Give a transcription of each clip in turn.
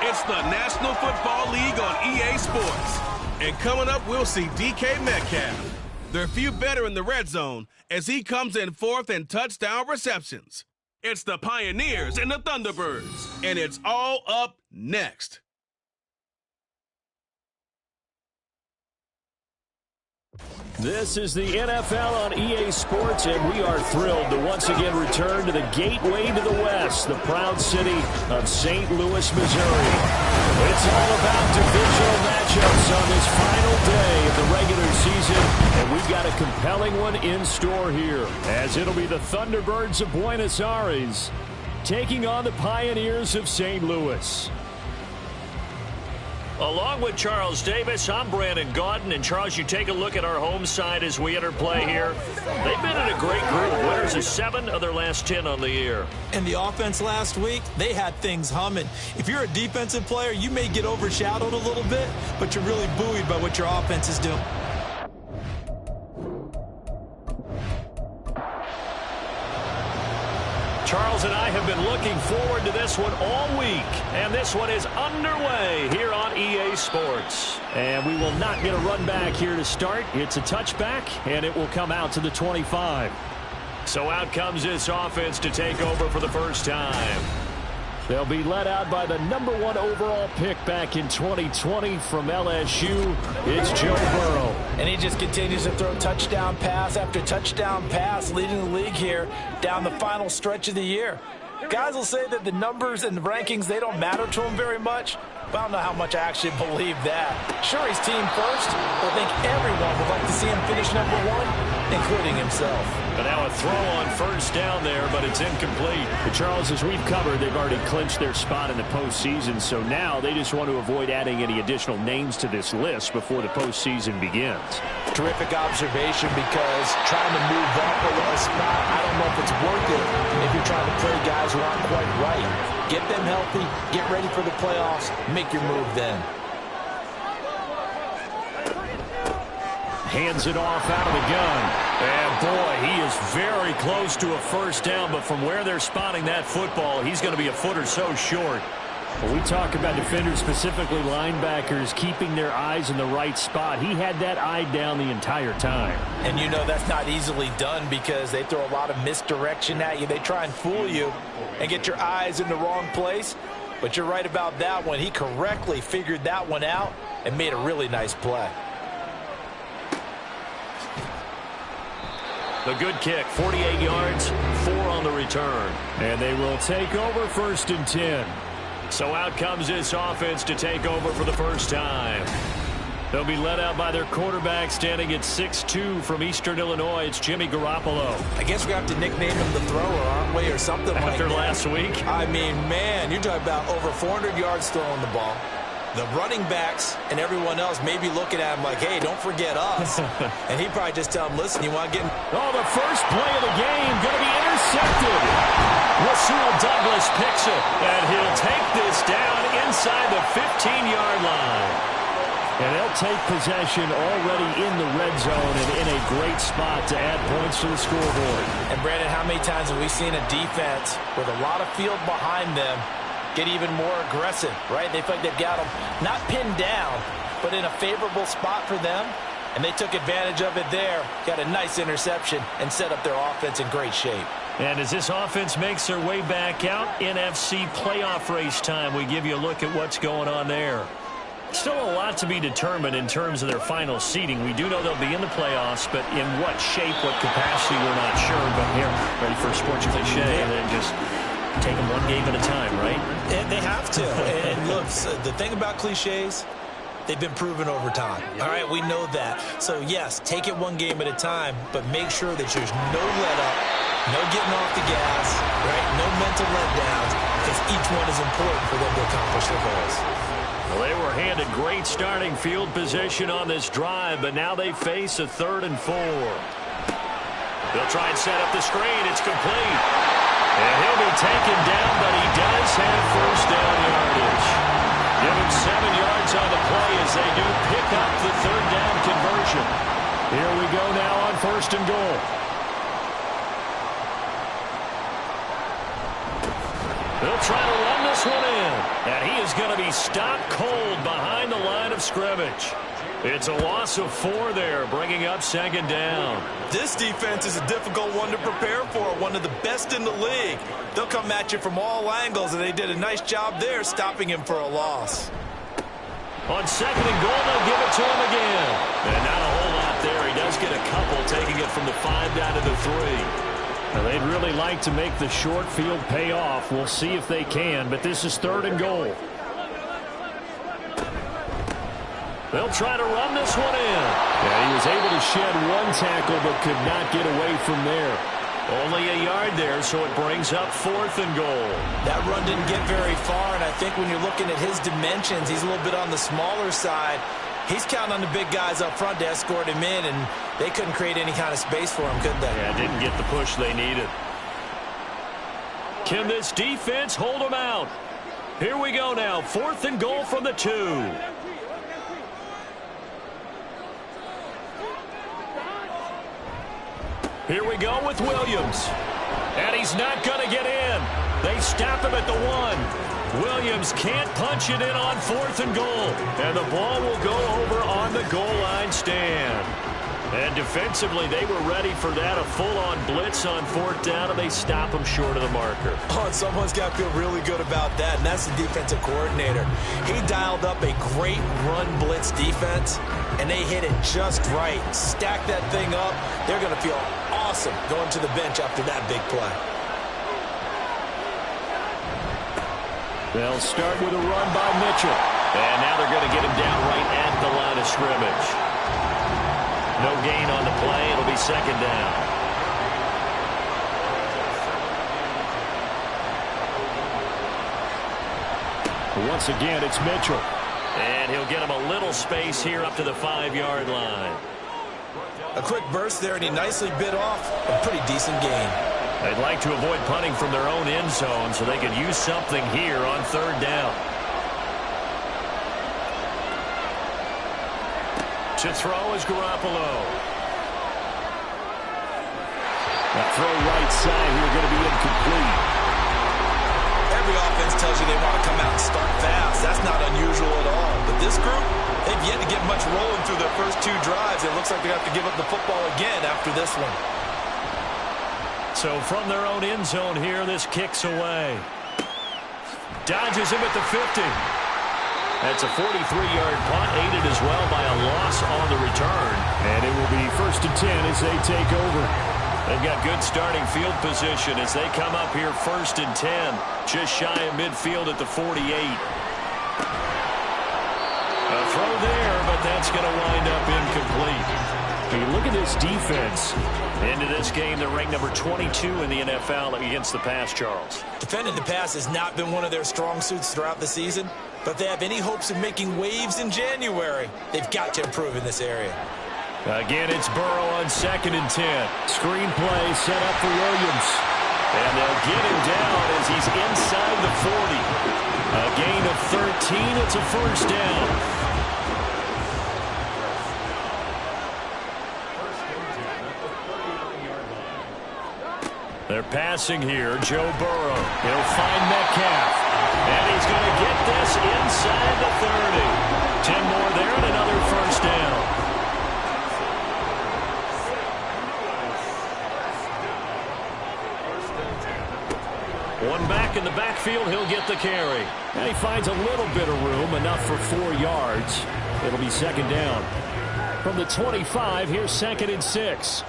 It's the National Football League on EA Sports. And coming up, we'll see DK Metcalf. There are few better in the red zone as he comes in fourth in touchdown receptions. It's the Pioneers and the Thunderbirds, and it's all up next. This is the NFL on EA Sports, and we are thrilled to once again return to the gateway to the West, the proud city of St. Louis, Missouri. It's all about divisional matchups on this final day of the regular season, and we've got a compelling one in store here, as it'll be the Thunderbirds of Buenos Aires taking on the Pioneers of St. Louis. Along with Charles Davis, I'm Brandon Gaudin. And, Charles, you take a look at our home side as we enter play here. They've been in a great group. Winners of 7 of their last 10 on the year. And the offense last week, they had things humming. If you're a defensive player, you may get overshadowed a little bit, but you're really buoyed by what your offense is doing. Charles and I have been looking forward to this one all week, and this one is underway here on EA Sports. And we will not get a run back here to start. It's a touchback, and it will come out to the 25. So out comes this offense to take over for the first time. They'll be led out by the #1 overall pick back in 2020 from LSU. It's Joe Burrow. And he just continues to throw touchdown pass after touchdown pass, leading the league here down the final stretch of the year. Guys will say that the numbers and the rankings, they don't matter to him very much, but I don't know how much I actually believe that. Sure, he's team first, but I think everyone would like to see him finish #1, including himself. But now a throw on first down there, but it's incomplete. But Charles, as we've covered, they've already clinched their spot in the postseason, so now they just want to avoid adding any additional names to this list before the postseason begins. Terrific observation, because trying to move up a little spot, I don't know if it's worth it if you're trying to play guys who aren't quite right. Get them healthy, get ready for the playoffs, make your move then. Hands it off out of the gun. And, boy, he is very close to a first down, but from where they're spotting that football, he's going to be a foot or so short. When we talk about defenders, specifically linebackers, keeping their eyes in the right spot, he had that eye down the entire time. And you know that's not easily done, because they throw a lot of misdirection at you. They try and fool you and get your eyes in the wrong place. But you're right about that one. He correctly figured that one out and made a really nice play. The good kick, 48 yards, 4 on the return. And they will take over 1st and 10. So out comes this offense to take over for the first time. They'll be led out by their quarterback, standing at 6'2", from Eastern Illinois. It's Jimmy Garoppolo. I guess we have to nickname him the thrower, aren't we, or something like that. After last week? I mean, man, you're talking about over 400 yards throwing the ball. The running backs and everyone else may be looking at him like, hey, don't forget us. And he'd probably just tell him, listen, you want to get... Oh, the first play of the game going to be intercepted. Rasul Douglas picks it, and he'll take this down inside the 15-yard line. And they'll take possession already in the red zone and in a great spot to add points to the scoreboard. And, Brandon, how many times have we seen a defense with a lot of field behind them get even more aggressive, right? They feel like they've got them not pinned down, but in a favorable spot for them, and they took advantage of it there, got a nice interception, and set up their offense in great shape. And as this offense makes their way back out, NFC playoff race time, we give you a look at what's going on there. Still a lot to be determined in terms of their final seeding. We do know they'll be in the playoffs, but in what shape, what capacity, we're not sure. But here, ready for a sports cliche, and then just take them one game at a time, right? And they have to. And look, the thing about cliches, they've been proven over time. All right, we know that. So, yes, take it one game at a time, but make sure that there's no let-up, no getting off the gas, right? No mental letdowns, because each one is important for them to accomplish their goals. Well, they were handed great starting field position on this drive, but now they face a 3rd and 4. They'll try and set up the screen. It's complete. And he'll be taken down, but he does have first down yardage. Give him 7 yards on the play as they do pick up the 3rd down conversion. Here we go now on 1st and goal. They'll try to run this one in. And he is going to be stopped cold behind the line of scrimmage. It's a loss of 4 there, bringing up second down. This defense is a difficult one to prepare for, one of the best in the league. They'll come at you from all angles, and they did a nice job there stopping him for a loss. On second and goal, they'll give it to him again. And not a whole lot there. He does get a couple, taking it from the 5 down to the 3. Now, they'd really like to make the short field pay off. We'll see if they can, but this is third and goal. They'll try to run this one in. Yeah, he was able to shed 1 tackle but could not get away from there. Only a yard there, so it brings up 4th and goal. That run didn't get very far, and I think when you're looking at his dimensions, he's a little bit on the smaller side. He's counting on the big guys up front to escort him in, and they couldn't create any kind of space for him, could they? Yeah, didn't get the push they needed. Can this defense hold him out? Here we go now, 4th and goal from the 2. Here we go with Williams. And he's not going to get in. They stop him at the 1. Williams can't punch it in on 4th and goal. And the ball will go over on the goal line stand. And defensively, they were ready for that, a full-on blitz on 4th down, and they stop him short of the marker. Oh, and someone's got to feel really good about that, and that's the defensive coordinator. He dialed up a great run blitz defense, and they hit it just right. Stack that thing up. They're going to feel awesome going to the bench after that big play. They'll start with a run by Mitchell. And now they're going to get him down right at the line of scrimmage. No gain on the play. It'll be second down. Once again, it's Mitchell. And he'll get him a little space here up to the 5-yard line. A quick burst there, and he nicely bit off a pretty decent gain. They'd like to avoid punting from their own end zone so they could use something here on 3rd down. To throw is Garoppolo. The throw right side here going to be incomplete. Every offense tells you they want to come out and start fast. That's not unusual at all. But this group, they've yet to get much rolling through their first 2 drives. It looks like they have to give up the football again after this one. So from their own end zone here, this kicks away. Dodges him at the 50. That's a 43-yard punt, aided as well by a loss on the return. And it will be 1st and 10 as they take over. They've got good starting field position as they come up here 1st and 10, just shy of midfield at the 48. A throw there, but that's going to wind up incomplete. When you look at this defense. Into this game, they're ranked number 22 in the NFL against the pass, Charles. Defending the pass has not been one of their strong suits throughout the season, but they have any hopes of making waves in January. They've got to improve in this area. Again, it's Burrow on 2nd and 10. Screen play set up for Williams. And they'll get him down as he's inside the 40. A gain of 13. It's a 1st down. They're passing here. Joe Burrow. He'll find Metcalf. And he's going to get this inside the 30. 10 more there and another 1st down. One back in the backfield. He'll get the carry. And he finds a little bit of room, enough for 4 yards. It'll be 2nd down. From the 25, here's 2nd and 6.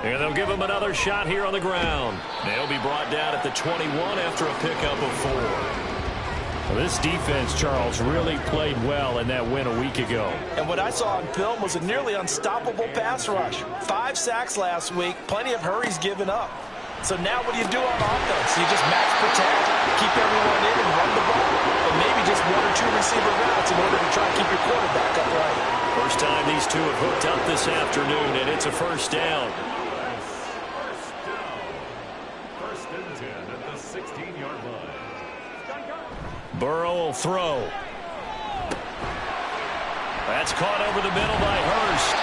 And they'll give him another shot here on the ground. They'll be brought down at the 21 after a pickup of 4. Well, this defense, Charles, really played well in that win a week ago. And what I saw on film was a nearly unstoppable pass rush. 5 sacks last week, plenty of hurries given up. So now what do you do on offense? You just max protect, keep everyone in and run the ball, and maybe just 1 or 2 receiver routes in order to try and keep your quarterback upright. First time these two have hooked up this afternoon, and it's a 1st down. Burrow will throw. That's caught over the middle by Hurst.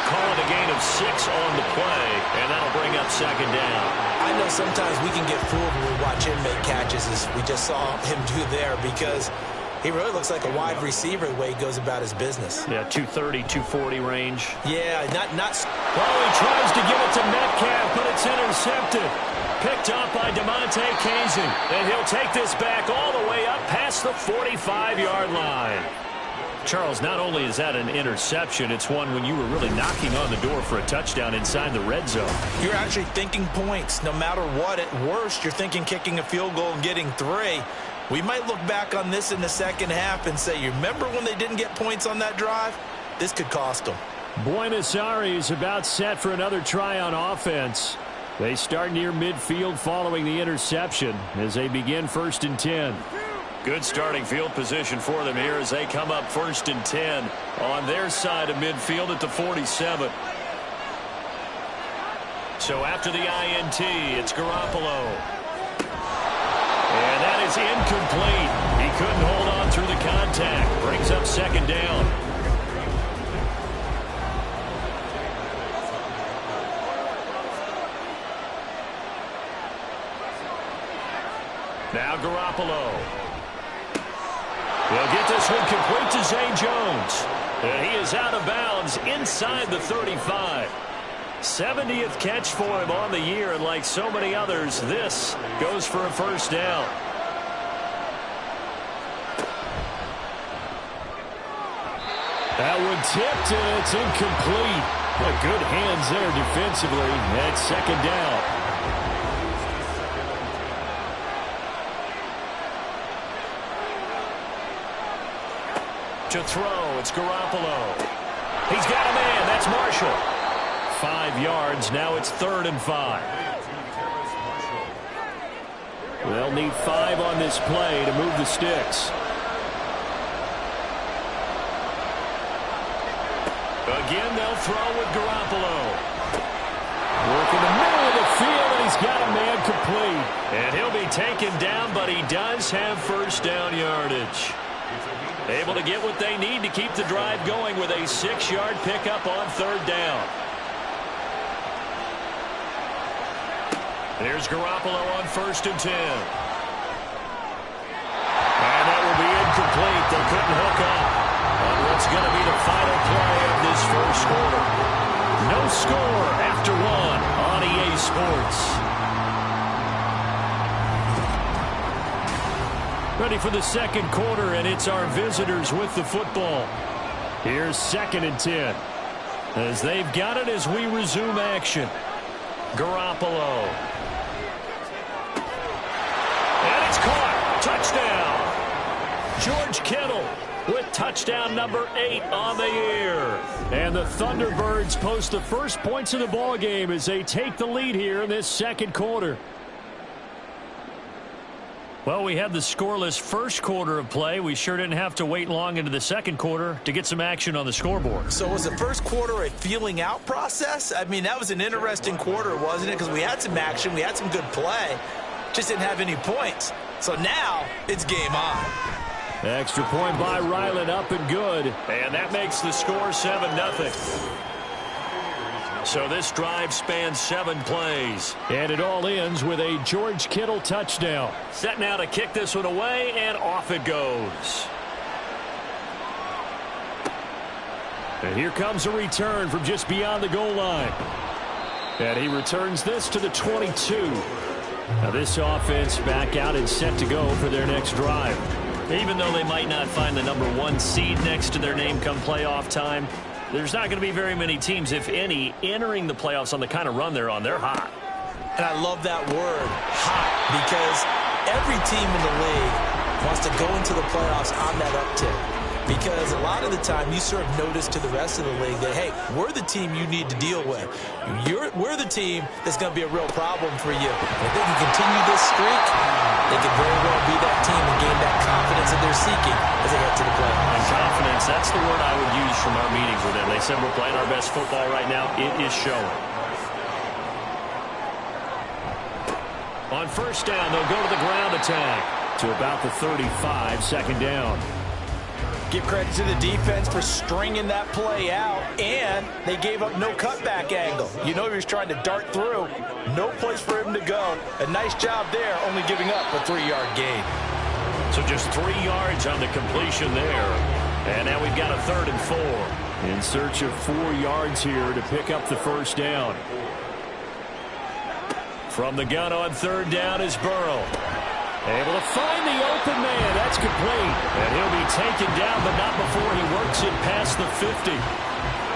Call it a gain of 6 on the play, and that'll bring up second down. I know sometimes we can get fooled when we watch him make catches, as we just saw him do there, because he really looks like a wide receiver the way he goes about his business. Yeah, 230, 240 range. Yeah, not. Well, he tries to give it to Metcalf, but it's intercepted. Picked up by DeMonte Casey, and he'll take this back all the way up past the 45-yard line. Charles, not only is that an interception, it's one when you were really knocking on the door for a touchdown inside the red zone. You're actually thinking points. No matter what, at worst, you're thinking kicking a field goal and getting 3. We might look back on this in the second half and say, you remember when they didn't get points on that drive? This could cost them. Buenos Aires about set for another try on offense. They start near midfield following the interception as they begin 1st and 10. Good starting field position for them here as they come up 1st and 10 on their side of midfield at the 47. So after the INT, it's Garoppolo. And that is incomplete. He couldn't hold on through the contact. Brings up second down. Now Garoppolo. We'll get this one complete to Zay Jones. And he is out of bounds inside the 35. 70th catch for him on the year, and like so many others, this goes for a first down. That one tipped, and it's incomplete. Good hands there defensively, and it's second down. To throw, it's Garoppolo. He's got a man. That's Marshall. 5 yards. Now it's 3rd and 5. They'll need 5 on this play to move the sticks. Again, they'll throw with Garoppolo. Work in the middle of the field, and he's got a man complete. And he'll be taken down, but he does have first down yardage. Able to get what they need to keep the drive going with a 6-yard pickup on 3rd down. There's Garoppolo on 1st and 10. And that will be incomplete. They couldn't hook up on what's going to be the final play of this first quarter. No score after 1 on EA Sports. Ready for the second quarter, and it's our visitors with the football. Here's 2nd and 10. As they've got it as we resume action. Garoppolo. And it's caught. Touchdown. George Kittle with touchdown number 8 on the year. And the Thunderbirds post the first points of the ball game as they take the lead here in this second quarter. Well, we had the scoreless first quarter of play. We sure didn't have to wait long into the second quarter to get some action on the scoreboard. So was the first quarter a feeling out process? I mean, that was an interesting quarter, wasn't it? Because we had some action, we had some good play, just didn't have any points. So now it's game on. Extra point by Ryland, up and good. And that makes the score 7-0. So this drive spans 7 plays. And it all ends with a George Kittle touchdown. Set now to kick this one away, and off it goes. And here comes a return from just beyond the goal line. And he returns this to the 22. Now this offense back out and set to go for their next drive. Even though they might not find the number 1 seed next to their name come playoff time, there's not going to be very many teams, if any, entering the playoffs on the kind of run they're on. They're hot. And I love that word, hot, because every team in the league wants to go into the playoffs on that uptick. Because a lot of the time you serve notice to the rest of the league that, hey, we're the team you need to deal with. We're the team that's going to be a real problem for you. And if they can continue this streak, they could very well be that team and gain that confidence that they're seeking as they head to the playoffs. And confidence, that's the word I would use from our meetings with them. They said we're playing our best football right now. It is showing. On first down, they'll go to the ground attack to about the 35, second down. Give credit to the defense for stringing that play out, and they gave up no cutback angle. You know he was trying to dart through. No place for him to go. A nice job there, only giving up a 3-yard gain. So just 3 yards on the completion there. And now we've got a 3rd and 4. In search of 4 yards here to pick up the first down. From the gun on 3rd down is Burrow. Able to find the open man. That's complete. And he'll be taken down, but not before he works it past the 50.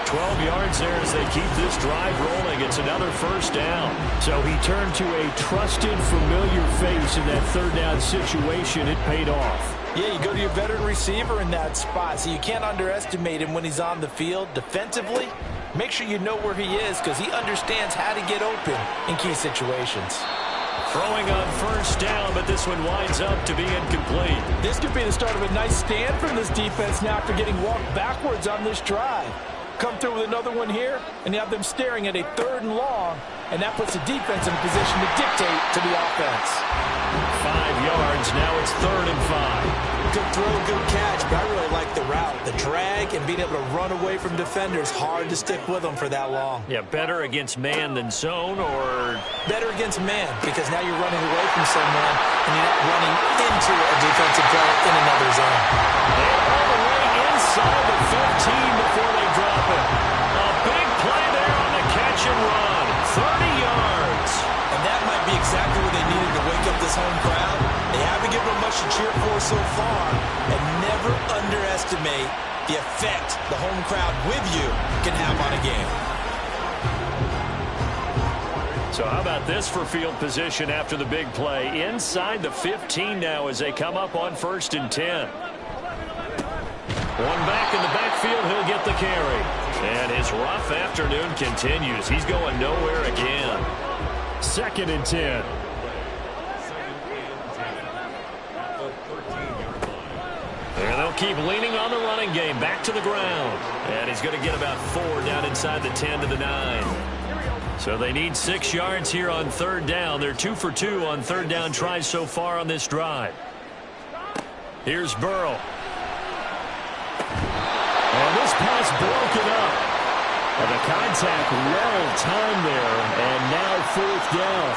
12 yards there as they keep this drive rolling. It's another first down. So he turned to a trusted, familiar face in that 3rd down situation. It paid off. Yeah, you go to your veteran receiver in that spot, so you can't underestimate him when he's on the field. Defensively, make sure you know where he is because he understands how to get open in key situations. Throwing on 1st down, but this one winds up to be incomplete. This could be the start of a nice stand from this defense now after getting walked backwards on this drive. Come through with another one here, and you have them staring at a 3rd and long, and that puts the defense in a position to dictate to the offense. 5 yards, now it's 3rd and 5. Good throw, good catch, but I really like the route. The drag and being able to run away from defenders, hard to stick with them for that long. Yeah, better against man than zone, or? Better against man, because now you're running away from someone, and you're not running into a defensive player in another zone. And all the way inside the 15 before they drop it. A big play there on the catch and run. 30 yards. And that might be exactly what they needed to wake up this home crowd. They haven't given them much to cheer for so far, and never underestimate the effect the home crowd with you can have on a game. So how about this for field position after the big play? Inside the 15 now as they come up on 1st and 10. One back in the backfield, he'll get the carry. And his rough afternoon continues. He's going nowhere again. 2nd and 10. And they'll keep leaning on the running game. Back to the ground. And he's going to get about 4 down inside the 10 to the 9. So they need 6 yards here on 3rd down. They're 2 for 2 on 3rd down tries so far on this drive. Here's Burrow. And this pass broken up. And the contact well timed there. And now 4th down.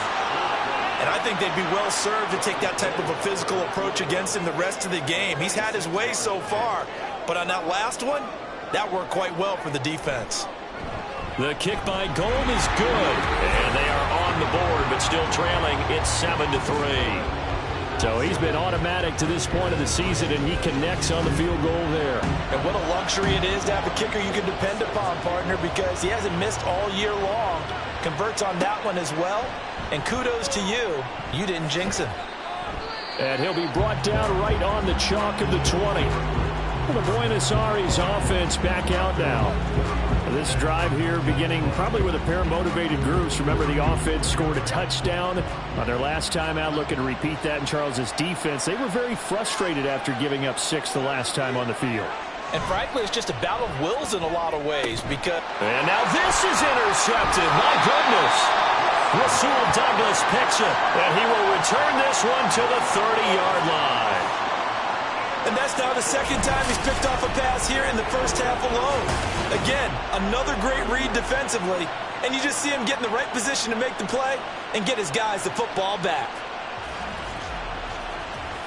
And I think they'd be well served to take that type of a physical approach against him the rest of the game. He's had his way so far, but on that last one, that worked quite well for the defense. The kick by Gold is good, and they are on the board, but still trailing. It's 7-3. So he's been automatic to this point of the season, and he connects on the field goal there. And what a luxury it is to have a kicker you can depend upon, partner, because he hasn't missed all year long. Converts on that one as well. And kudos to you. You didn't jinx him. And he'll be brought down right on the chalk of the 20. Well, the Buenos Aires offense back out now. This drive here beginning probably with a pair of motivated groups. Remember, the offense scored a touchdown on their last time out. Looking to repeat that in Charles's defense. They were very frustrated after giving up 6 the last time on the field. And frankly, it's just a battle of wills in a lot of ways because... And now this is intercepted. My goodness. Rasul Douglas picks it, and he will return this one to the 30-yard line. And that's now the 2nd time he's picked off a pass here in the first half alone. Again, another great read defensively, and you just see him get in the right position to make the play and get his guys the football back.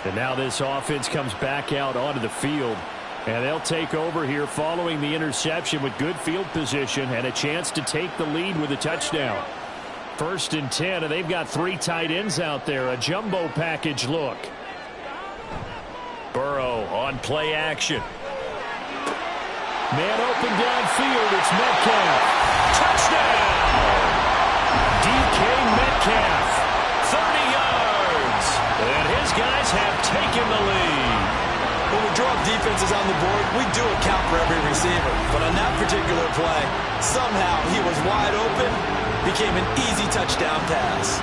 And now this offense comes back out onto the field, and they'll take over here following the interception with good field position and a chance to take the lead with a touchdown. 1st and 10, and they've got 3 tight ends out there. A jumbo package look. Burrow on play action. Man open downfield. It's Metcalf. Touchdown! DK Metcalf. 30 yards. And his guys have taken the lead. When we draw defenses on the board, we do account for every receiver. But on that particular play, somehow he was wide open. Became an easy touchdown pass.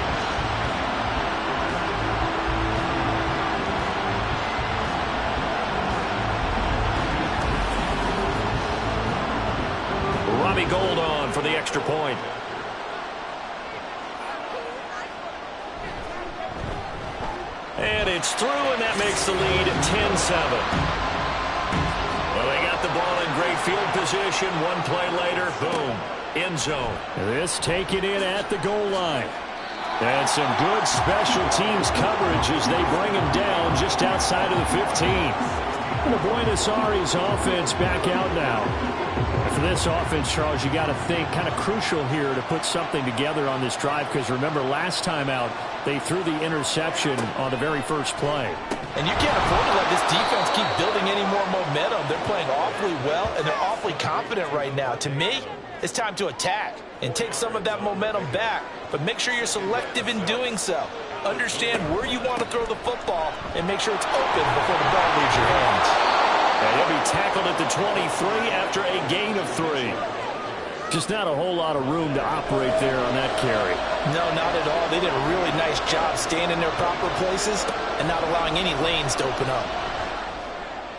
Robbie Gould on for the extra point. And it's through, and that makes the lead 10-7. field position. One play later, boom, end zone. This taken in at the goal line. And some good special teams coverage as they bring him down just outside of the 15. And the Buenos Aires offense back out now. And for this offense, Charles, you got to think kind of crucial here to put something together on this drive, because remember last time out they threw the interception on the very first play. And you can't afford to let this defense keep building any more momentum. They're playing awfully well, and they're awfully confident right now. To me, it's time to attack and take some of that momentum back, but make sure you're selective in doing so. Understand where you want to throw the football and make sure it's open before the ball leaves your hands. And he'll be tackled at the 23 after a gain of 3. Just not a whole lot of room to operate there on that carry. No, not at all. They did a really nice job staying in their proper places and not allowing any lanes to open up.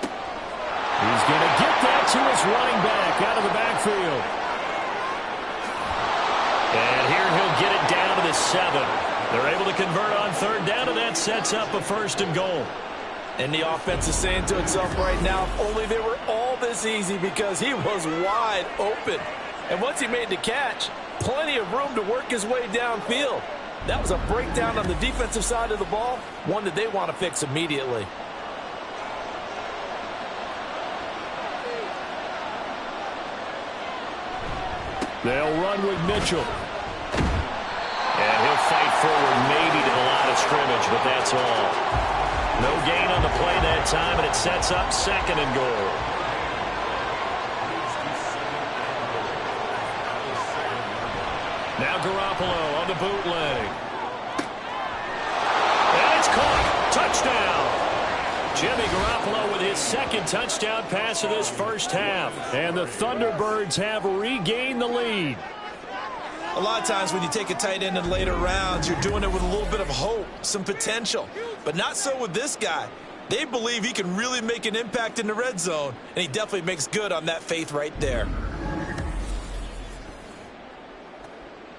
He's going to get that to his running back out of the backfield. And here he'll get it down to the 7. They're able to convert on third down, and that sets up a 1st and goal. And the offense is saying to itself right now, if only they were all this easy, because he was wide open. And once he made the catch, plenty of room to work his way downfield. That was a breakdown on the defensive side of the ball, one that they want to fix immediately. They'll run with Mitchell. And he'll fight forward maybe to the line of scrimmage, but that's all. No gain on the play that time, and it sets up 2nd and goal. Now Garoppolo on the bootleg. And it's caught. Touchdown. Jimmy Garoppolo with his 2nd touchdown pass of this first half. And the Thunderbirds have regained the lead. A lot of times when you take a tight end in later rounds, you're doing it with a little bit of hope, some potential. But not so with this guy. They believe he can really make an impact in the red zone, and he definitely makes good on that faith right there.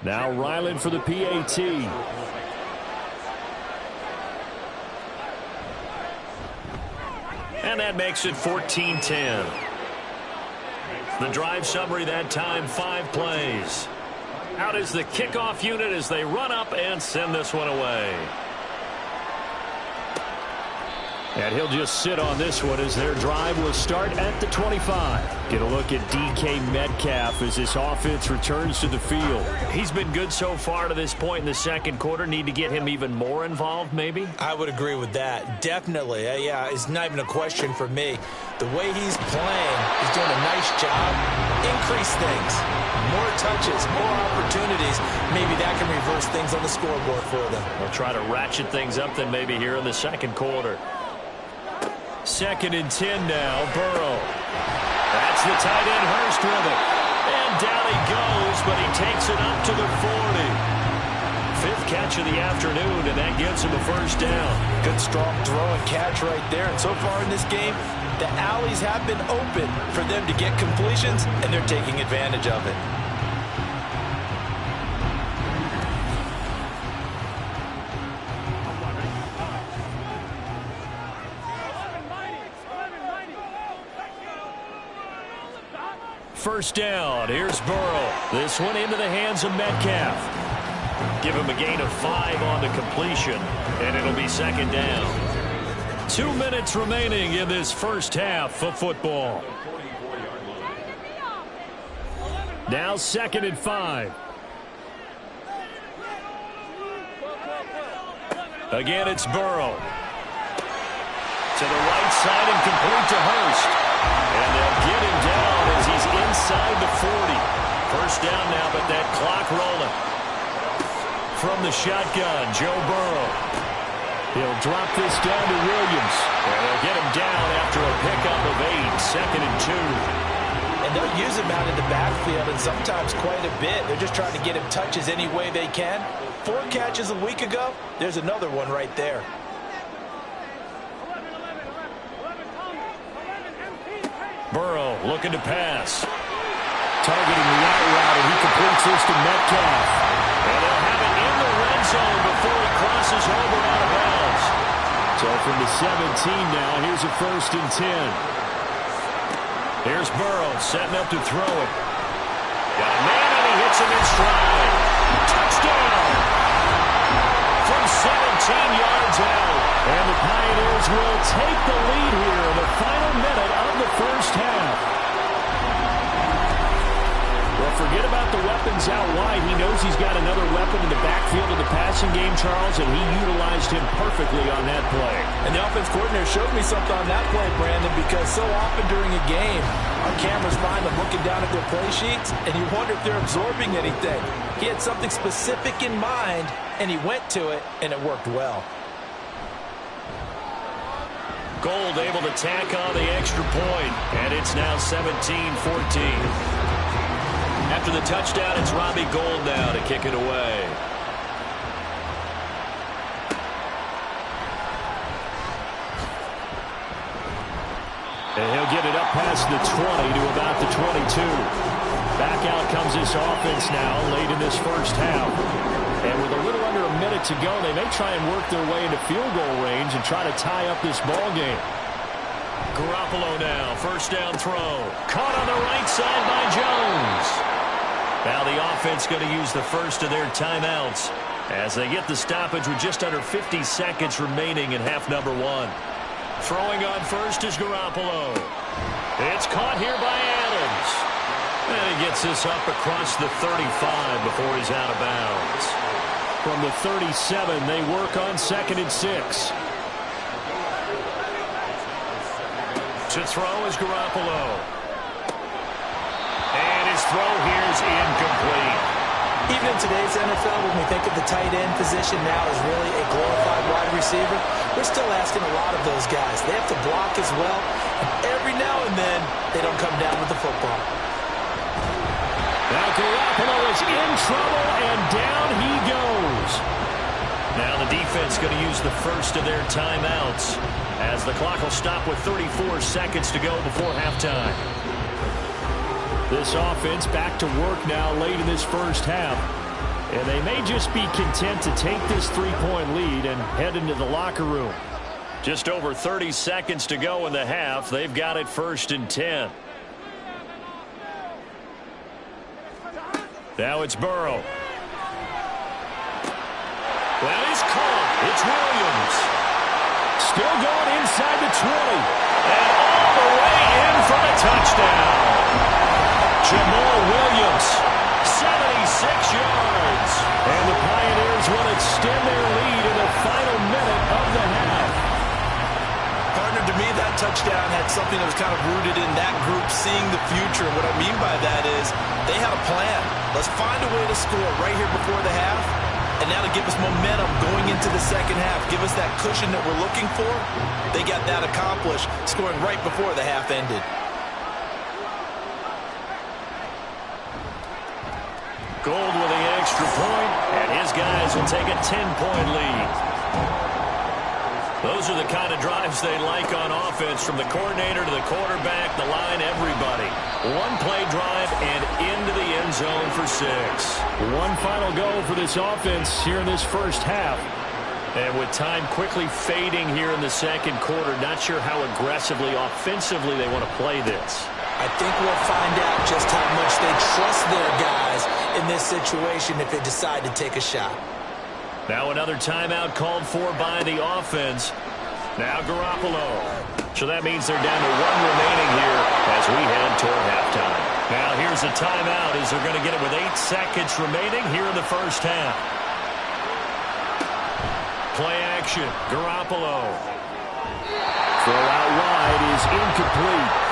Now Ryland for the PAT. And that makes it 14-10. The drive summary that time, 5 plays. Out is the kickoff unit as they run up and send this one away. And he'll just sit on this one as their drive will start at the 25. Get a look at DK Metcalf as this offense returns to the field. He's been good so far to this point in the second quarter. Need to get him even more involved, maybe? I would agree with that. Definitely. Yeah, it's not even a question for me. The way he's playing, he's doing a nice job. Increase things. More touches, more opportunities. Maybe that can reverse things on the scoreboard for them. They'll try to ratchet things up then maybe here in the second quarter. 2nd and 10 now, Burrow. That's the tight end, Hurst with it. And down he goes, but he takes it up to the 40. 5th catch of the afternoon, and that gives him a 1st down. Good, strong throw and catch right there. And so far in this game, the alleys have been open for them to get completions, and they're taking advantage of it. First down. Here's Burrow. This one into the hands of Metcalf. Give him a gain of 5 on the completion, and it'll be 2nd down. 2 minutes remaining in this first half of football. Now 2nd and 5. Again, it's Burrow. To the right side and complete to Hurst. And they'll get him down as he's inside the 40. 1st down now, but that clock rolling. From the shotgun, Joe Burrow. He'll drop this down to Williams. And they'll get him down after a pickup of 8. 2nd and 2. And they'll use him out in the backfield, and sometimes quite a bit. They're just trying to get him touches any way they can. 4 catches a week ago. There's another one right there. Burrow looking to pass. Targeting the out route, and he completes this to Metcalf. And they'll have it in the red zone before he crosses over out of bounds. So from the 17 now, here's a 1st and 10. Here's Burrow setting up to throw it. Got a man, and he hits him in stride. Touchdown! From 17 yards out. And the Pioneers will take the lead here in the final minute of the first half. Well, forget about the weapons out wide. He knows he's got another weapon in the backfield of the passing game, Charles, and he utilized him perfectly on that play. And the offense coordinator showed me something on that play, Brandon, because so often during a game, our cameras find them looking down at their play sheets, and you wonder if they're absorbing anything. He had something specific in mind, and he went to it, and it worked well. Gold able to tack on the extra point, and it's now 17-14. After the touchdown, it's Robbie Gould now to kick it away. And he'll get it up past the 20 to about the 22. Back out comes this offense now late in this first half. And with a little under a minute to go, they may try and work their way into field goal range and try to tie up this ball game. Garoppolo now, first down throw. Caught on the right side by Jones. Now the offense going to use the first of their timeouts as they get the stoppage with just under 50 seconds remaining in half number one. Throwing on first is Garoppolo. It's caught here by Adams. And he gets this up across the 35 before he's out of bounds. From the 37, they work on 2nd and 6. To throw is Garoppolo. And his throw here is incomplete. Even in today's NFL, when we think of the tight end position now as really a glorified wide receiver, we're still asking a lot of those guys. They have to block as well, and every now and then, they don't come down with the football. Now Garoppolo is in trouble, and down he goes. Now the defense going to use the first of their timeouts as the clock will stop with 34 seconds to go before halftime. This offense back to work now late in this first half. And they may just be content to take this three-point lead and head into the locker room. Just over 30 seconds to go in the half. They've got it 1st and 10. Now it's Burrow. That is caught. It's Williams. Still going inside the 20. And all the way in for the touchdown. Jamal Williams, 76 yards. And the Pioneers will extend their lead in the final minute of the half. Partner, to me, that touchdown had something that was kind of rooted in that group seeing the future. And what I mean by that is they had a plan. Let's find a way to score right here before the half. And now to give us momentum going into the second half, give us that cushion that we're looking for. They got that accomplished, scoring right before the half ended. Gould with the extra point, and his guys will take a 10-point lead. Those are the kind of drives they like on offense, from the coordinator to the quarterback, the line, everybody. One-play drive and into the end zone for 6. One final go for this offense here in this first half. And with time quickly fading here in the second quarter, not sure how aggressively, offensively they want to play this. I think we'll find out just how much they trust their guys in this situation if they decide to take a shot. Now another timeout called for by the offense. Now Garoppolo. So that means they're down to 1 remaining here as we head toward halftime. Now here's a timeout as they're going to get it with 8 seconds remaining here in the first half. Play action. Garoppolo. Throw out wide is incomplete.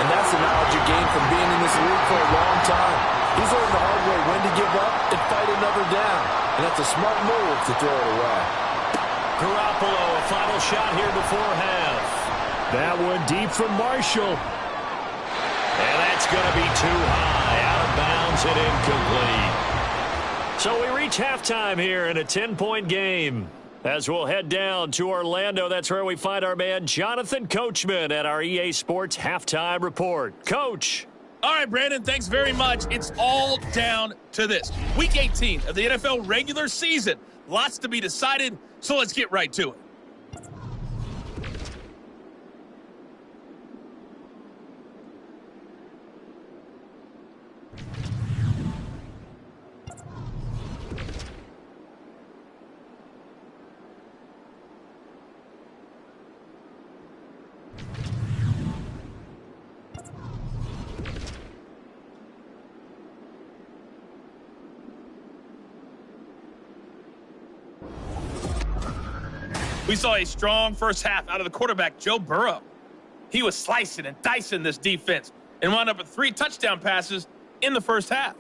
And that's the knowledge you gain from being in this league for a long time. He's learned the hard way when to give up and fight another down. And that's a smart move to throw it away. Garoppolo, a final shot here before half. That one deep from Marshall. And that's going to be too high. Out of bounds and incomplete. So we reach halftime here in a 10-point game. As we'll head down to Orlando, that's where we find our man Jonathan Coachman at our EA Sports Halftime Report. Coach. All right, Brandon, thanks very much. It's all down to this. Week 18 of the NFL regular season. Lots to be decided, so let's get right to it. We saw a strong first half out of the quarterback, Joe Burrow. He was slicing and dicing this defense and wound up with 3 touchdown passes in the first half.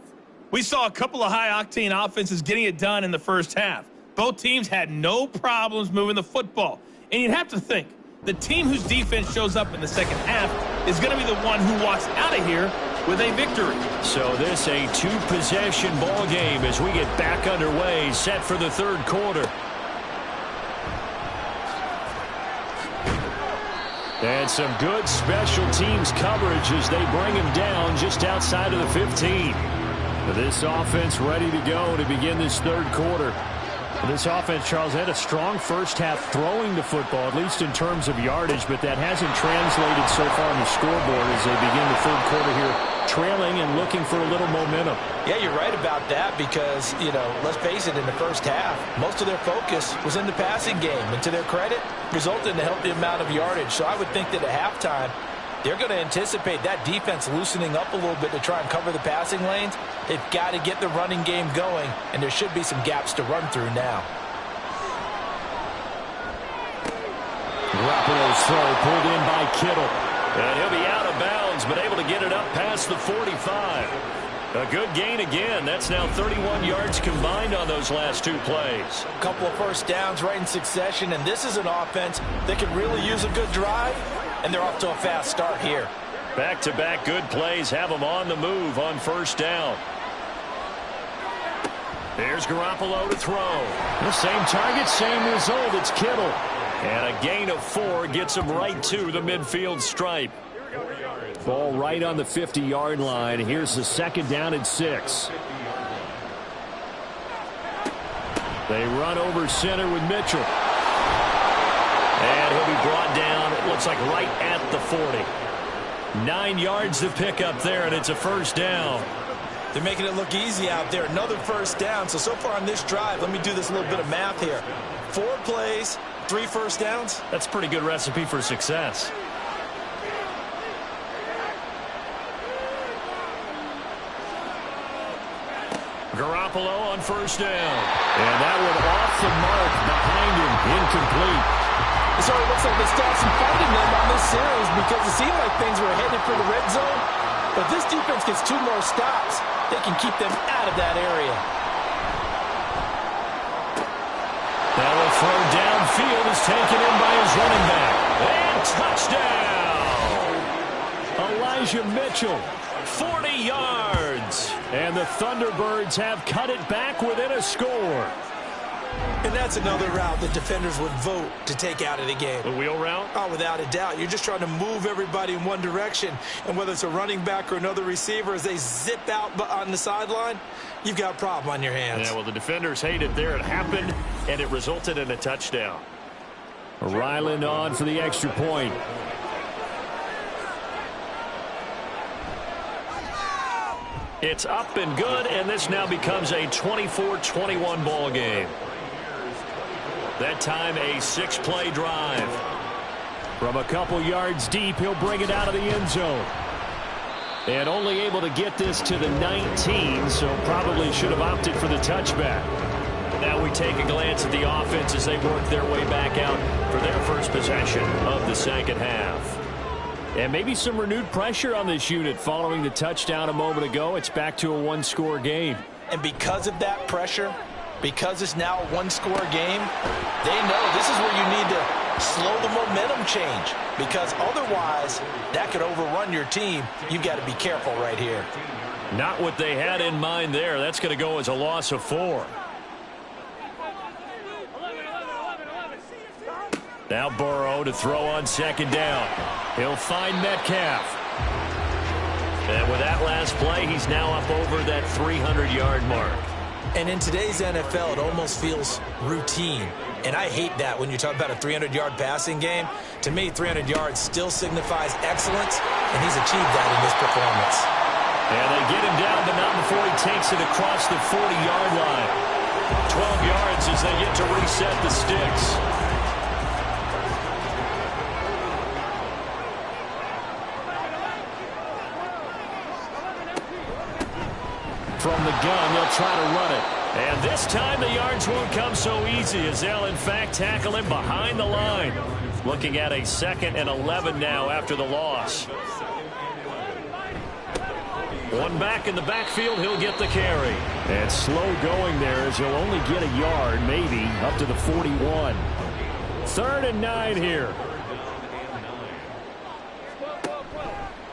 We saw a couple of high-octane offenses getting it done in the first half. Both teams had no problems moving the football. And you'd have to think, the team whose defense shows up in the second half is going to be the one who walks out of here with a victory. So this a 2-possession ball game as we get back underway, set for the third quarter. And some good special teams coverage as they bring him down just outside of the 15. This offense ready to go to begin this third quarter. This offense, Charles, had a strong first half throwing the football, at least in terms of yardage, but that hasn't translated so far on the scoreboard as they begin the third quarter here, trailing and looking for a little momentum. Yeah, you're right about that because, let's face it, in the first half, most of their focus was in the passing game. And to their credit, resulted in a healthy amount of yardage. So I would think that at halftime, they're going to anticipate that defense loosening up a little bit to try and cover the passing lanes. They've got to get the running game going, and there should be some gaps to run through now. Garoppolo's throw pulled in by Kittle. And he'll be out of bounds, but able to get it up past the 45. A good gain again. That's now 31 yards combined on those last 2 plays. A couple of first downs right in succession, and this is an offense that could really use a good drive, and they're off to a fast start here. Back-to-back good plays have them on the move on first down. There's Garoppolo to throw. The same target, same result. It's Kittle. And a gain of 4 gets him right to the midfield stripe. Ball right on the 50-yard line. Here's the second down and 6. They run over center with Mitchell. And he'll be brought down, it looks like right at the 40. 9 yards to pick up there, and it's a first down. They're making it look easy out there. Another first down. So far on this drive, let me do this little bit of math here. 4 plays, 3 first downs. That's a pretty good recipe for success. Garoppolo on first down. And that one off the mark behind him. Incomplete. So it looks like they still have some fight in them on this series because it seemed like things were headed for the red zone. But this defense gets 2 more stops. They can keep them out of that area. That will throw downfield is taken in by his running back. And touchdown! Elijah Mitchell, 40 yards. And the Thunderbirds have cut it back within a score. And that's another route that defenders would vote to take out of the game. The wheel route? Oh, without a doubt. You're just trying to move everybody in one direction. And whether it's a running back or another receiver, as they zip out on the sideline, you've got a problem on your hands. Yeah, well, the defenders hate it there. It happened, and it resulted in a touchdown. Ryland on for the extra point. It's up and good, and this now becomes a 24-21 ball game. That time a 6-play drive. From a couple yards deep, he'll bring it out of the end zone. And only able to get this to the 19, so probably should have opted for the touchback. Now we take a glance at the offense as they work their way back out for their first possession of the second half. And maybe some renewed pressure on this unit following the touchdown a moment ago. It's back to a 1-score game. And because of that pressure, because it's now a 1-score game, they know this is where you need to slow the momentum change. Because otherwise, that could overrun your team. You've got to be careful right here. Not what they had in mind there. That's going to go as a loss of 4. Now Burrow to throw on second down. He'll find Metcalf. And with that last play, he's now up over that 300-yard mark. And in today's NFL, it almost feels routine. And I hate that when you talk about a 300-yard passing game. To me, 300 yards still signifies excellence, and he's achieved that in this performance. And they get him down, but not before he takes it across the 40-yard line. 12 yards as they get to reset the sticks. From the gun, they'll try to run it. And this time the yards won't come so easy as they'll, in fact, tackle him behind the line. Looking at a 2nd and 11 now after the loss. One back in the backfield, he'll get the carry. And slow going there as he'll only get a yard, maybe, up to the 41. 3rd and 9 here.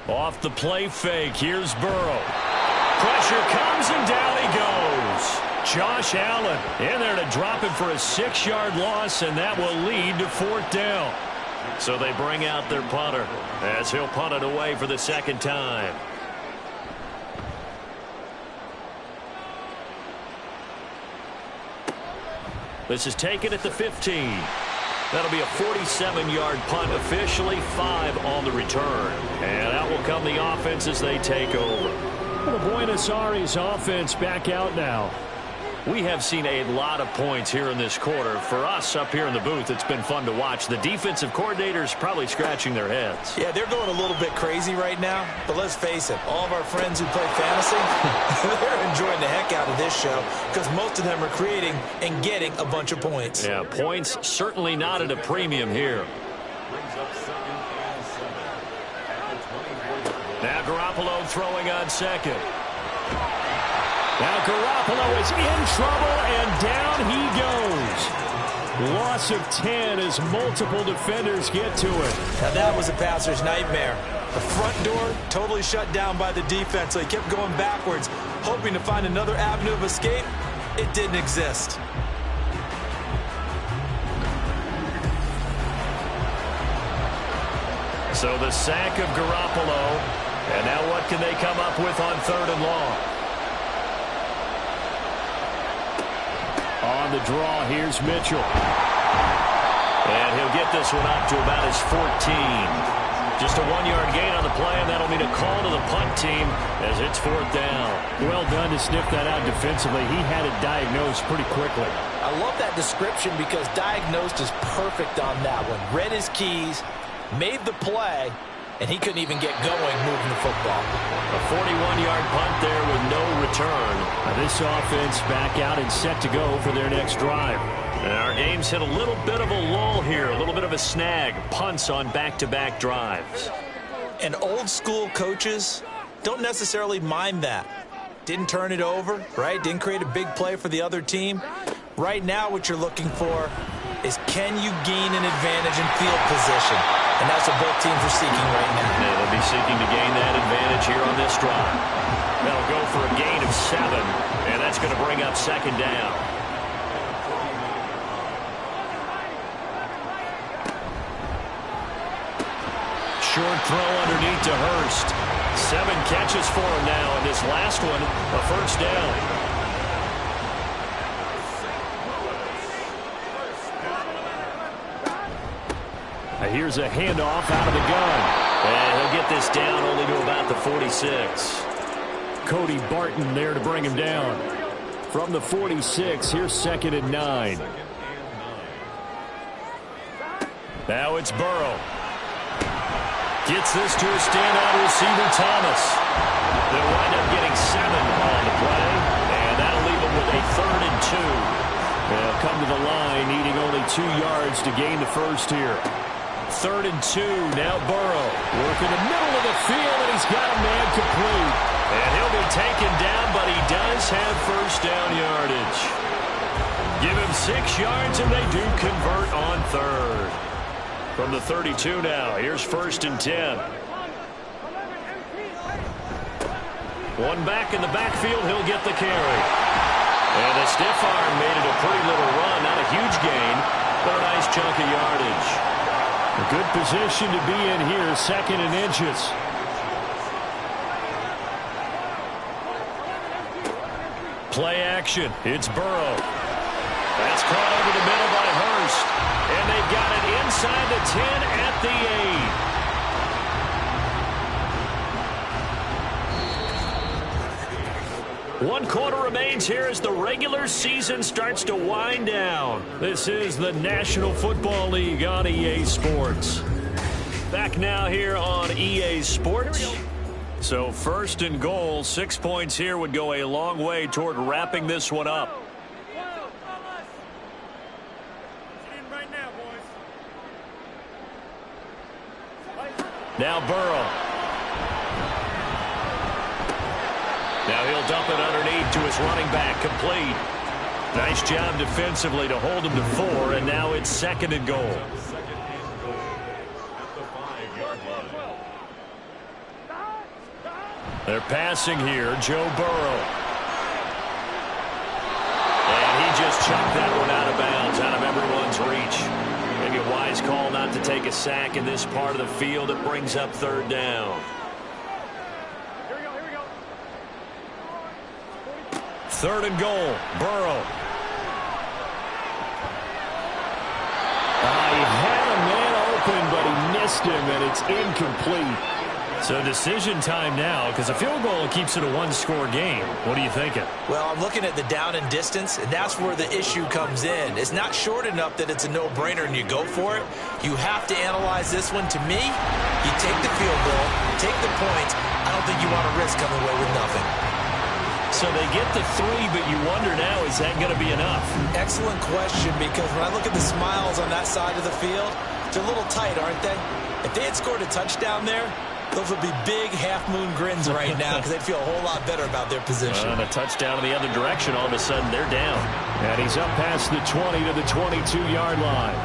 Off the play fake, here's Burrow. Pressure comes and down he goes. Josh Allen in there to drop him for a 6-yard loss, and that will lead to 4th down. So they bring out their punter as he'll punt it away for the 2nd time. This is taken at the 15. That'll be a 47-yard punt, officially 5 on the return. And out will come the offense as they take over. The Buenos Aires offense back out now. We have seen a lot of points here in this quarter. For us up here in the booth, it's been fun to watch. The defensive coordinators probably scratching their heads. Yeah, they're going a little bit crazy right now. But let's face it, all of our friends who play fantasy, they're enjoying the heck out of this show because most of them are creating and getting a bunch of points. Yeah, points certainly not at a premium here. Now Garoppolo throwing on 2nd. Now Garoppolo is in trouble, and down he goes. Loss of 10 as multiple defenders get to it. Now that was a passer's nightmare. The front door totally shut down by the defense, so he kept going backwards, hoping to find another avenue of escape. It didn't exist. So the sack of Garoppolo. And now what can they come up with on 3rd and long? On the draw, here's Mitchell. And he'll get this one up to about his 14. Just a 1-yard gain on the play, and that'll mean a call to the punt team as it's 4th down. Well done to sniff that out defensively. He had it diagnosed pretty quickly. I love that description because diagnosed is perfect on that one. Read his keys, made the play, and he couldn't even get going moving the football. A 41-yard punt there with no return. This offense back out and set to go for their next drive. And our game's hit a little bit of a lull here, a little bit of a snag. Punts on back-to-back drives. And old school coaches don't necessarily mind that. Didn't turn it over, right? Didn't create a big play for the other team. Right now what you're looking for is can you gain an advantage in field position? And that's what both teams are seeking right now. Yeah, they'll be seeking to gain that advantage here on this drive. They'll go for a gain of 7, and that's going to bring up 2nd down. Short throw underneath to Hurst. 7 catches for him now, and this last one, a 1st down. Here's a handoff out of the gun. And he'll get this down only to about the 46. Cody Barton there to bring him down. From the 46, here's 2nd and 9. Now it's Burrow. Gets this to a standout receiver, Thomas. They'll wind up getting 7 on the play, and that'll leave them with a 3rd and 2. They'll come to the line, needing only 2 yards to gain the 1st here. 3rd and 2, now Burrow. Working the middle of the field, and he's got a man complete. And he'll be taken down, but he does have 1st down yardage. Give him 6 yards, and they do convert on 3rd. From the 32 now, here's 1st and 10. One back in the backfield, he'll get the carry. And the stiff arm made it a pretty little run. Not a huge gain, but a nice chunk of yardage. A good position to be in here, 2nd and inches. Play action. It's Burrow. That's caught over the middle by Hurst. And they've got it inside the 10 at the 8. 1 quarter remains here as the regular season starts to wind down. This is the National Football League on EA Sports. Back now here on EA Sports. So 1st and goal, 6 points here would go a long way toward wrapping this one up. Now Burrow. Now he'll dump it underneath to his running back, complete. Nice job defensively to hold him to 4, and now it's 2nd and goal. They're passing here, Joe Burrow. And he just chucked that one out of bounds, out of everyone's reach. Maybe a wise call not to take a sack in this part of the field. It brings up 3rd down. 3rd and goal, Burrow. He had a man open, but he missed him, and it's incomplete. So decision time now, because a field goal keeps it a 1-score game. What are you thinking? Well, I'm looking at the down and distance, and that's where the issue comes in. It's not short enough that it's a no-brainer and you go for it. You have to analyze this one. To me, you take the field goal, take the points. I don't think you want to risk coming away with nothing. So they get the 3, but you wonder now, is that going to be enough? Excellent question, because when I look at the smiles on that side of the field, they're a little tight, aren't they? If they had scored a touchdown there, those would be big half-moon grins right now because they'd feel a whole lot better about their position. And a touchdown in the other direction, all of a sudden they're down. And he's up past the 20 to the 22-yard line.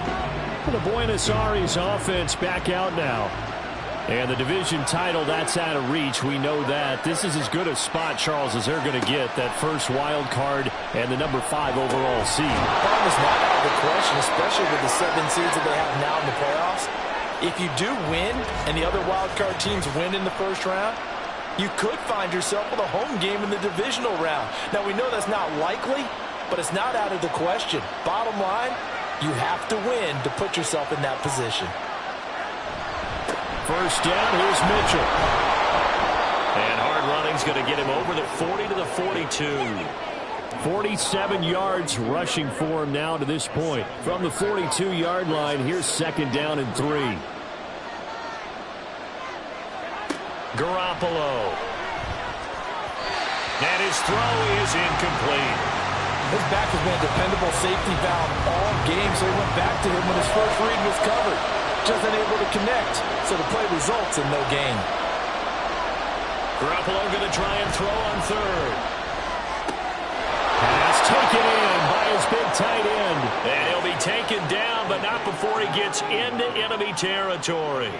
The Buenos Aires offense back out now. And the division title, that's out of reach. We know that. This is as good a spot, Charles, as they're going to get. That first wild card and the number 5 overall seed. That is not out of the question, especially with the 7 seeds that they have now in the playoffs. If you do win and the other wild card teams win in the first round, you could find yourself with a home game in the divisional round. Now, we know that's not likely, but it's not out of the question. Bottom line, you have to win to put yourself in that position. First down, here's Mitchell. And hard running's going to get him over the 40 to the 42. 47 yards rushing for him now to this point. From the 42-yard line, here's 2nd down and 3. Garoppolo. And his throw is incomplete. His back has been a dependable safety valve all game, so he went back to him when his first read was covered. Just unable to connect, so the play results in no gain. Garoppolo going to try and throw on 3rd. Pass taken in by his big tight end. And he'll be taken down, but not before he gets into enemy territory.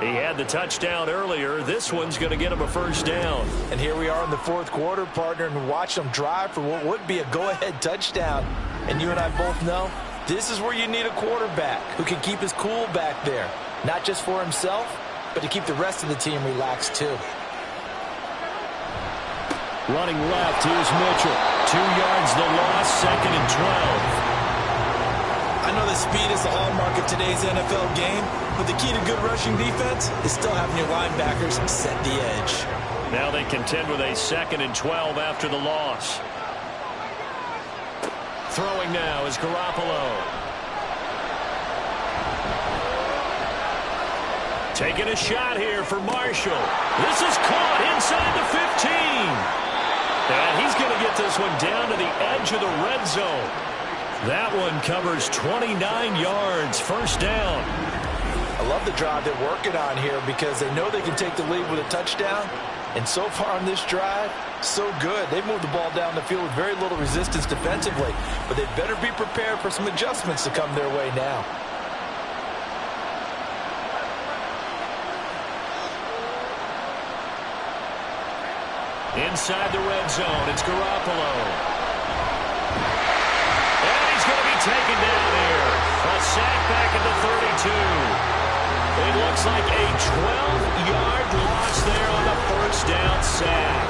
He had the touchdown earlier. This one's going to get him a first down. And here we are in the 4th quarter, partner, and watch them drive for what would be a go-ahead touchdown. And you and I both know this is where you need a quarterback who can keep his cool back there. Not just for himself, but to keep the rest of the team relaxed too. Running left, here's Mitchell. 2 yards the loss, 2nd and 12. I know that speed is the hallmark of today's NFL game, but the key to good rushing defense is still having your linebackers set the edge. Now they contend with a 2nd and 12 after the loss. Throwing now is Garoppolo. Taking a shot here for Marshall. This is caught inside the 15. And he's going to get this one down to the edge of the red zone. That one covers 29 yards. First down. I love the drive they're working on here because they know they can take the lead with a touchdown. And so far on this drive, so good. They've moved the ball down the field with very little resistance defensively. But they better be prepared for some adjustments to come their way now. Inside the red zone, it's Garoppolo. And he's going to be taken down here. A sack back at the 32. It looks like a 12-yard loss there on the first down sack.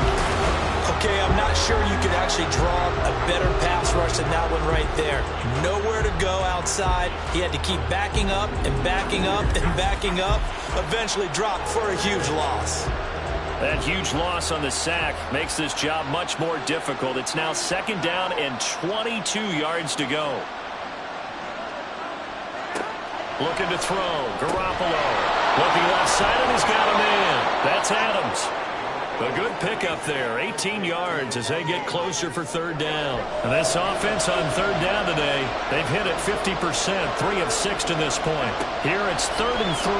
Okay, I'm not sure you could actually draw a better pass rush than that one right there. Nowhere to go outside. He had to keep backing up and backing up and backing up. Eventually dropped for a huge loss. That huge loss on the sack makes this job much more difficult. It's now 2nd down and 22 yards to go. Looking to throw. Garoppolo. Looking left side, and he's got a man. That's Adams. A good pickup there. 18 yards as they get closer for 3rd down. And this offense on 3rd down today, they've hit it 50%, 3 of 6 to this point. Here it's 3rd and 3.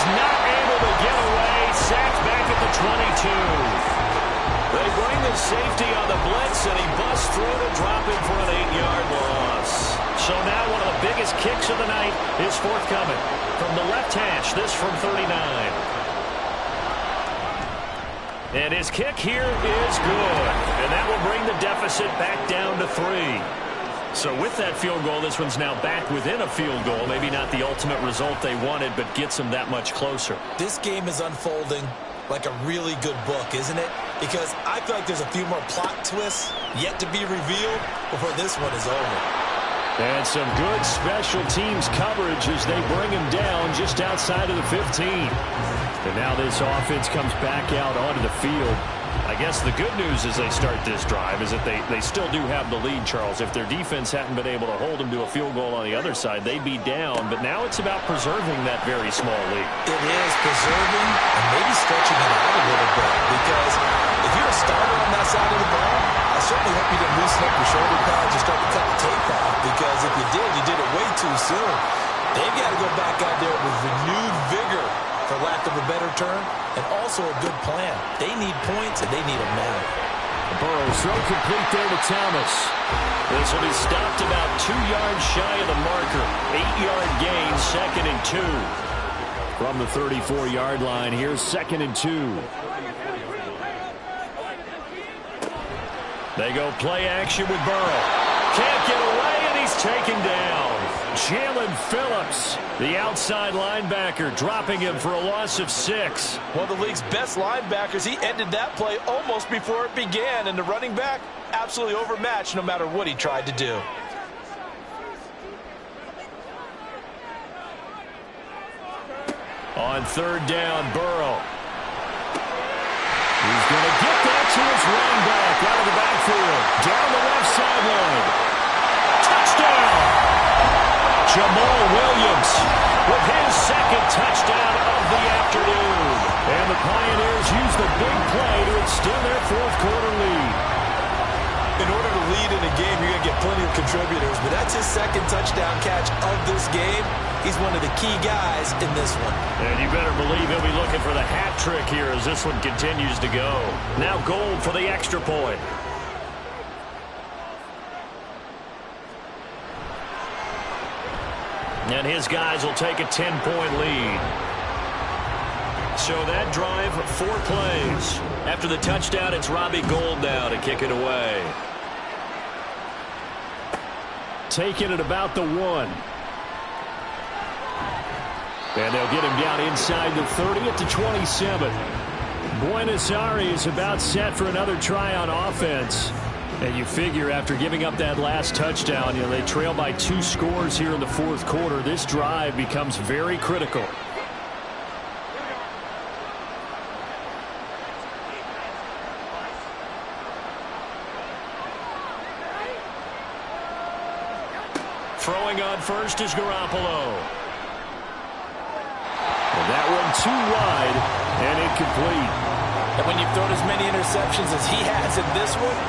is not able to get away. Sacked back at the 22. They bring the safety on the blitz, and he busts through to drop him for an 8-yard loss. So now one of the biggest kicks of the night is forthcoming. From the left hash, this from 39. And his kick here is good. And that will bring the deficit back down to 3. So with that field goal, this one's now back within a field goal. Maybe not the ultimate result they wanted, but gets them that much closer. This game is unfolding like a really good book, isn't it? Because I feel like there's a few more plot twists yet to be revealed before this one is over. And some good special teams coverage as they bring him down just outside of the 15. And now this offense comes back out onto the field. I guess the good news as they start this drive is that they still do have the lead, Charles. If their defense hadn't been able to hold them to a field goal on the other side, they'd be down. But now it's about preserving that very small lead. It is preserving and maybe stretching it out a little bit. Because if you're a starter on that side of the ball, I certainly hope you didn't loosen up your shoulder pads or start to cut the tape off. Because if you did it way too soon. They've got to go back out there with renewed vigor, for lack of a better term, and also a good plan. They need points, and they need them now. Burrow throw complete there to Thomas. This will be stopped about 2 yards shy of the marker. 8-yard gain, 2nd and 2. From the 34-yard line, here's 2nd and 2. They go play action with Burrow. Can't get away, and he's taken down. Jalen Phillips, the outside linebacker, dropping him for a loss of 6. One of the league's best linebackers. He ended that play almost before it began, and the running back absolutely overmatched no matter what he tried to do. On 3rd down, Burrow. He's going to get that to his running back out of the backfield. Down the left sideline. Touchdown! Jamal Williams with his 2nd touchdown of the afternoon. And the Pioneers use the big play to extend their 4th quarter lead. In order to lead in a game, you're going to get plenty of contributors, but that's his 2nd touchdown catch of this game. He's one of the key guys in this one. And you better believe he'll be looking for the hat trick here as this one continues to go. Now Gold for the extra point. And his guys will take a 10-point lead. So that drive, 4 plays. After the touchdown, it's Robbie Gould now to kick it away. Taking it about the 1. And they'll get him down inside the 30 at the 27. Buenos Aires about set for another try on offense. And you figure after giving up that last touchdown, they trail by 2 scores here in the 4th quarter. This drive becomes very critical. Throwing on first is Garoppolo. And that one too wide and incomplete. And when you've thrown as many interceptions as he has in this one,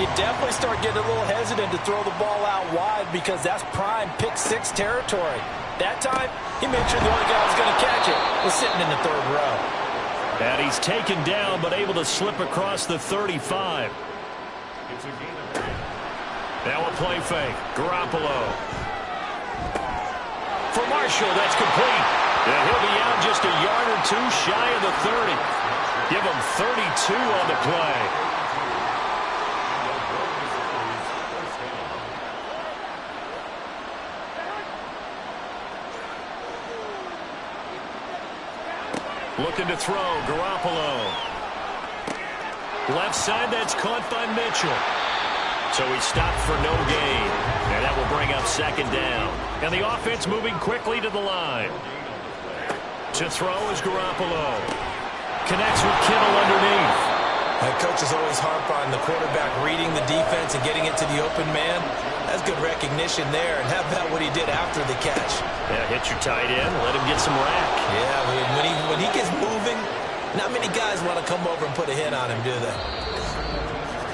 you definitely start getting a little hesitant to throw the ball out wide because that's prime pick 6 territory. That time, he made sure the only guy who was going to catch it was sitting in the 3rd row. And he's taken down but able to slip across the 35. Now a play fake. Garoppolo. For Marshall, that's complete. And he'll be out just a yard or 2 shy of the 30. Give him 32 on the play. Looking to throw, Garoppolo. Left side, that's caught by Mitchell. So he stopped for no gain. And that will bring up 2nd down. And the offense moving quickly to the line. To throw is Garoppolo. Connects with Kittle underneath. That coach is always harp on the quarterback reading the defense and getting it to the open man. That's good recognition there. And how about what he did after the catch? Yeah, hit your tight end, let him get some rack. Yeah, when he gets moving, not many guys want to come over and put a hit on him, do they?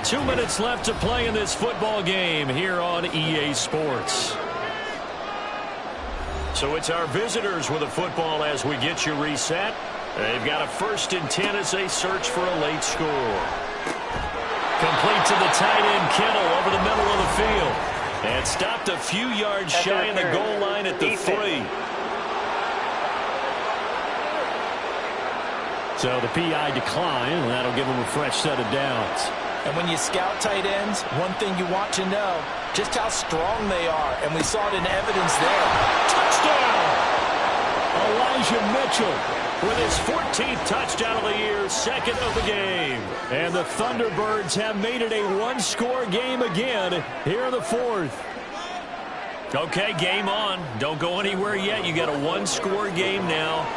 2 minutes left to play in this football game here on EA Sports. So it's our visitors with a football as we get you reset. They've got a 1st and 10 as they search for a late score. Complete to the tight end, Kittle, over the middle of the field. And stopped a few yards shy of the goal line at the 3. So the PI decline, and that'll give them a fresh set of downs. And when you scout tight ends, one thing you want to know, just how strong they are. And we saw it in evidence there. Touchdown! Elijah Mitchell with his 14th touchdown of the year, 2nd of the game. And the Thunderbirds have made it a one-score game again here in the 4th. Okay, game on. Don't go anywhere yet. You got a one-score game now.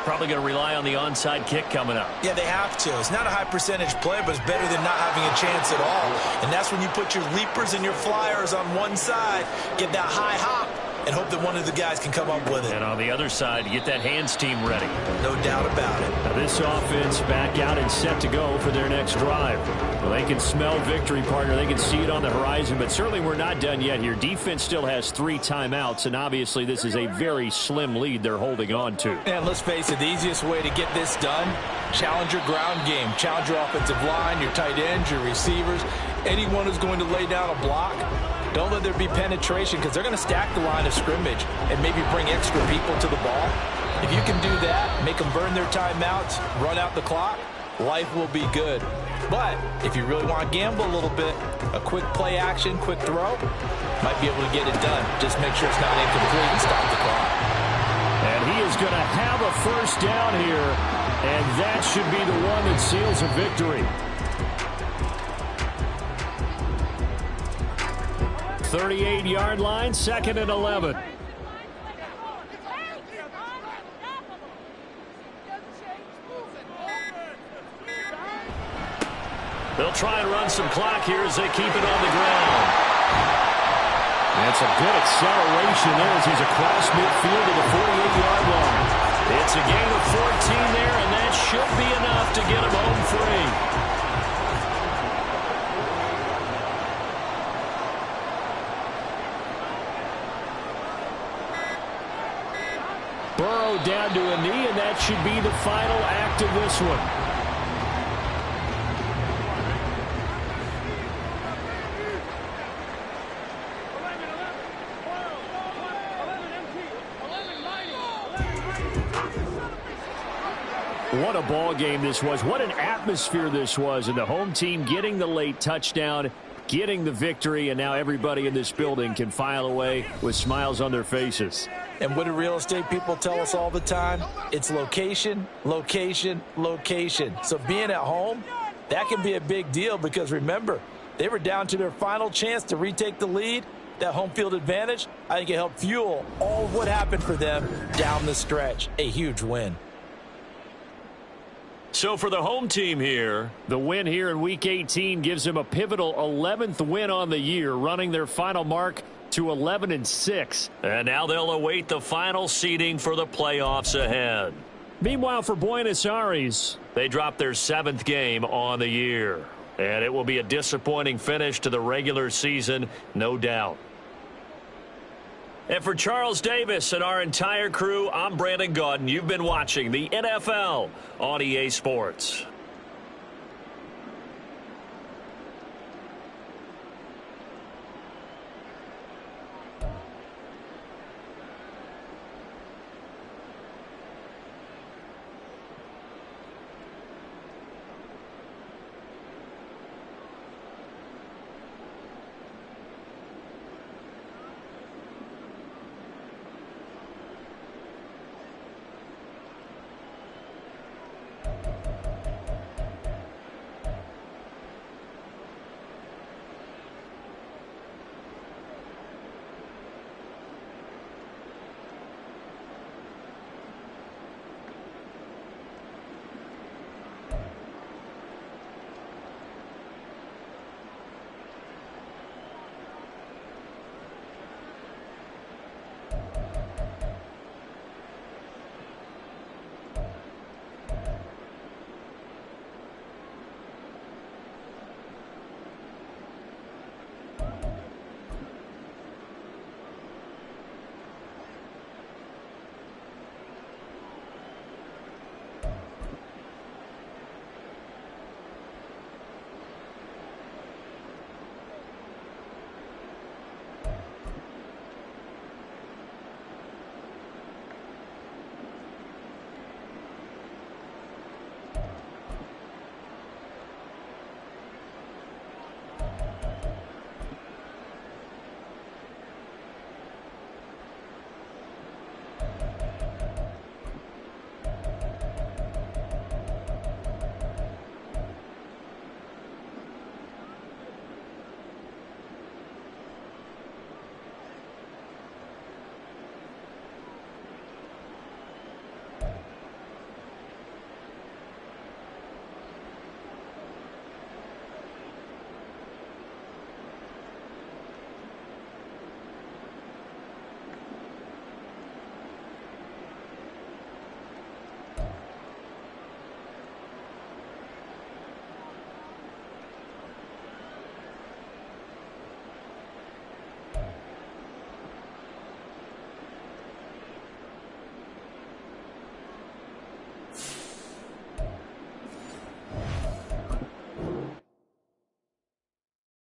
Probably going to rely on the onside kick coming up. Yeah, they have to. It's not a high percentage play, but it's better than not having a chance at all. And that's when you put your leapers and your flyers on one side, get that high hop, and hope that one of the guys can come up with it. And on the other side, get that hands team ready. No doubt about it. Now this offense back out and set to go for their next drive. Well, they can smell victory, partner. They can see it on the horizon, but certainly we're not done yet here. Defense still has 3 timeouts, and obviously this is a very slim lead they're holding on to. And let's face it, the easiest way to get this done, challenge your ground game. Challenge your offensive line, your tight ends, your receivers, anyone who's going to lay down a block. Don't let there be penetration because they're going to stack the line of scrimmage and maybe bring extra people to the ball. If you can do that, make them burn their timeouts, run out the clock, life will be good. But if you really want to gamble a little bit, a quick play action, quick throw, might be able to get it done. Just make sure it's not incomplete and stop the clock. And he is going to have a 1st down here, and that should be the one that seals a victory. 38-yard line, 2nd and 11. They'll try and run some clock here as they keep it on the ground. That's a good acceleration there as he's across midfield to the 48-yard line. It's a gain of 14 there, and that should be enough to get him home free. Burrow down to a knee, and that should be the final act of this one. What a ball game this was. What an atmosphere this was. And the home team getting the late touchdown, getting the victory, and now everybody in this building can file away with smiles on their faces. And what do real estate people tell us all the time? It's location, location, location. So being at home, that can be a big deal because remember, they were down to their final chance to retake the lead. That home field advantage, I think it helped fuel all of what happened for them down the stretch. A huge win. So for the home team here, the win here in Week 18 gives them a pivotal 11th win on the year, running their final mark to 11-6. And now they'll await the final seeding for the playoffs ahead. Meanwhile, for Buenos Aires, they dropped their 7th game on the year. And it will be a disappointing finish to the regular season, no doubt. And for Charles Davis and our entire crew, I'm Brandon Gaudin. You've been watching the NFL on EA Sports.